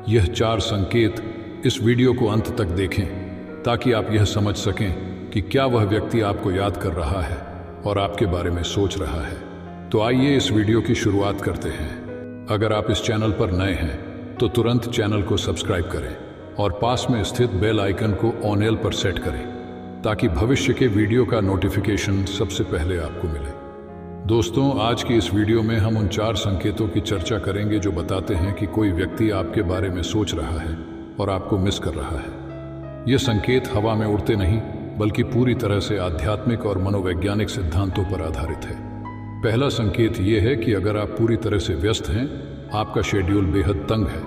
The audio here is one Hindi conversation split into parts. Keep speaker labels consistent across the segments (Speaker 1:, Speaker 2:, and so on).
Speaker 1: यह 4 संकेत इस वीडियो को अंत तक देखें ताकि आप यह समझ सकें कि क्या वह व्यक्ति आपको याद कर रहा है और आपके बारे में सोच रहा है। तो आइए इस वीडियो की शुरुआत करते हैं। अगर आप इस चैनल पर नए हैं तो तुरंत चैनल को सब्सक्राइब करें और पास में स्थित बेल आइकन को ऑन पर सेट करें ताकि भविष्य के वीडियो का नोटिफिकेशन सबसे पहले आपको मिले। दोस्तों, आज की इस वीडियो में हम उन 4 संकेतों की चर्चा करेंगे जो बताते हैं कि कोई व्यक्ति आपके बारे में सोच रहा है और आपको मिस कर रहा है। ये संकेत हवा में उड़ते नहीं बल्कि पूरी तरह से आध्यात्मिक और मनोवैज्ञानिक सिद्धांतों पर आधारित है। पहला संकेत ये है कि अगर आप पूरी तरह से व्यस्त हैं, आपका शेड्यूल बेहद तंग है,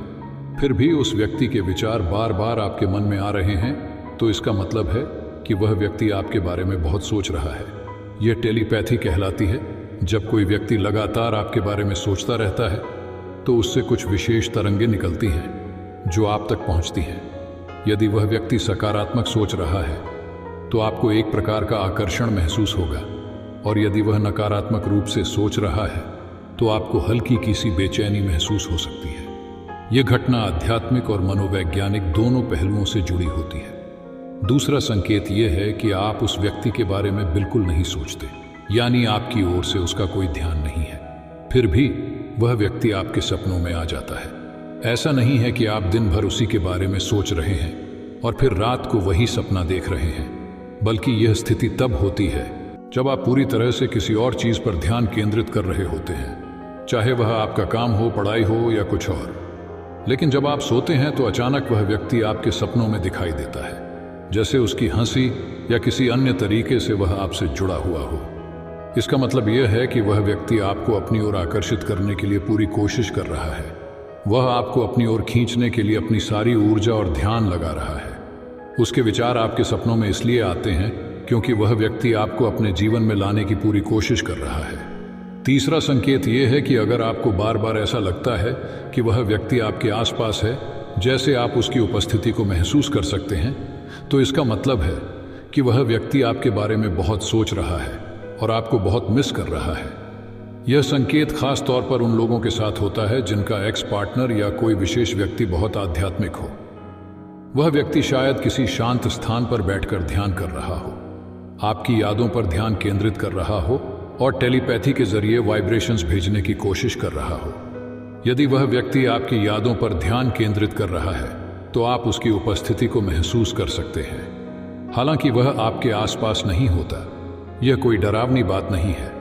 Speaker 1: फिर भी उस व्यक्ति के विचार बार बार आपके मन में आ रहे हैं, तो इसका मतलब है कि वह व्यक्ति आपके बारे में बहुत सोच रहा है। यह टेलीपैथी कहलाती है। जब कोई व्यक्ति लगातार आपके बारे में सोचता रहता है तो उससे कुछ विशेष तरंगें निकलती हैं जो आप तक पहुंचती हैं। यदि वह व्यक्ति सकारात्मक सोच रहा है तो आपको एक प्रकार का आकर्षण महसूस होगा, और यदि वह नकारात्मक रूप से सोच रहा है तो आपको हल्की किसी बेचैनी महसूस हो सकती है। यह घटना आध्यात्मिक और मनोवैज्ञानिक दोनों पहलुओं से जुड़ी होती है। दूसरा संकेत यह है कि आप उस व्यक्ति के बारे में बिल्कुल नहीं सोचते, यानी आपकी ओर से उसका कोई ध्यान नहीं है, फिर भी वह व्यक्ति आपके सपनों में आ जाता है। ऐसा नहीं है कि आप दिन भर उसी के बारे में सोच रहे हैं और फिर रात को वही सपना देख रहे हैं, बल्कि यह स्थिति तब होती है जब आप पूरी तरह से किसी और चीज पर ध्यान केंद्रित कर रहे होते हैं, चाहे वह आपका काम हो, पढ़ाई हो या कुछ और। लेकिन जब आप सोते हैं तो अचानक वह व्यक्ति आपके सपनों में दिखाई देता है, जैसे उसकी हंसी या किसी अन्य तरीके से वह आपसे जुड़ा हुआ हो। इसका मतलब यह है कि वह व्यक्ति आपको अपनी ओर आकर्षित करने के लिए पूरी कोशिश कर रहा है। वह आपको अपनी ओर खींचने के लिए अपनी सारी ऊर्जा और ध्यान लगा रहा है। उसके विचार आपके सपनों में इसलिए आते हैं क्योंकि वह व्यक्ति आपको अपने जीवन में लाने की पूरी कोशिश कर रहा है। तीसरा संकेत यह है कि अगर आपको बार बार ऐसा लगता है कि वह व्यक्ति आपके आसपास है, जैसे आप उसकी उपस्थिति को महसूस कर सकते हैं, तो इसका मतलब है कि वह व्यक्ति आपके बारे में बहुत सोच रहा है और आपको बहुत मिस कर रहा है। यह संकेत खास तौर पर उन लोगों के साथ होता है जिनका एक्स पार्टनर या कोई विशेष व्यक्ति बहुत आध्यात्मिक हो। वह व्यक्ति शायद किसी शांत स्थान पर बैठकर ध्यान कर रहा हो, आपकी यादों पर ध्यान केंद्रित कर रहा हो और टेलीपैथी के जरिए वाइब्रेशंस भेजने की कोशिश कर रहा हो। यदि वह व्यक्ति आपकी यादों पर ध्यान केंद्रित कर रहा है तो आप उसकी उपस्थिति को महसूस कर सकते हैं, हालांकि वह आपके आसपास नहीं होता। यह कोई डरावनी बात नहीं है,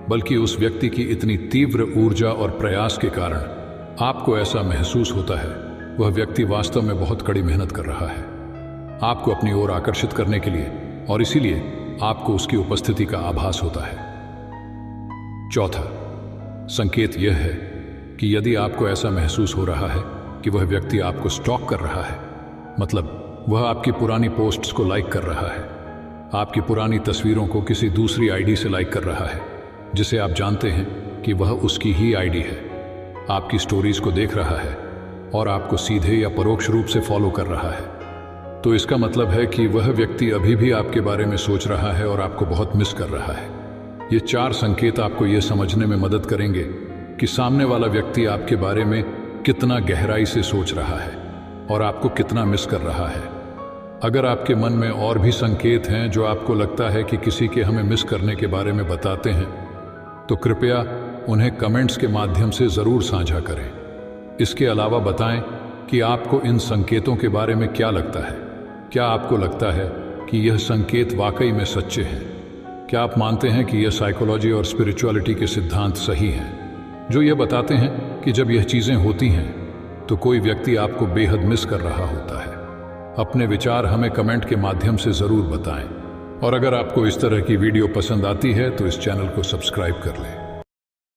Speaker 1: बल्कि उस व्यक्ति की इतनी तीव्र ऊर्जा और प्रयास के कारण आपको ऐसा महसूस होता है वह व्यक्ति वास्तव में बहुत कड़ी मेहनत कर रहा है आपको अपनी ओर आकर्षित करने के लिए, और इसीलिए आपको उसकी उपस्थिति का आभास होता है। चौथा संकेत यह है कि यदि आपको ऐसा महसूस हो रहा है कि वह व्यक्ति आपको स्टॉक कर रहा है, मतलब वह आपकी पुरानी पोस्ट्स को लाइक कर रहा है, आपकी पुरानी तस्वीरों को किसी दूसरी आईडी से लाइक कर रहा है जिसे आप जानते हैं कि वह उसकी ही आईडी है, आपकी स्टोरीज को देख रहा है और आपको सीधे या परोक्ष रूप से फॉलो कर रहा है, तो इसका मतलब है कि वह व्यक्ति अभी भी आपके बारे में सोच रहा है और आपको बहुत मिस कर रहा है। ये 4 संकेत आपको यह समझने में मदद करेंगे कि सामने वाला व्यक्ति आपके बारे में कितना गहराई से सोच रहा है और आपको कितना मिस कर रहा है। अगर आपके मन में और भी संकेत हैं जो आपको लगता है कि किसी के हमें मिस करने के बारे में बताते हैं, तो कृपया उन्हें कमेंट्स के माध्यम से ज़रूर साझा करें। इसके अलावा बताएं कि आपको इन संकेतों के बारे में क्या लगता है। क्या आपको लगता है कि यह संकेत वाकई में सच्चे हैं? क्या आप मानते हैं कि यह साइकोलॉजी और स्पिरिचुअलिटी के सिद्धांत सही हैं जो यह बताते हैं कि जब यह चीज़ें होती हैं तो कोई व्यक्ति आपको बेहद मिस कर रहा होता है? अपने विचार हमें कमेंट के माध्यम से ज़रूर बताएं, और अगर आपको इस तरह की वीडियो पसंद आती है तो इस चैनल को सब्सक्राइब कर लें।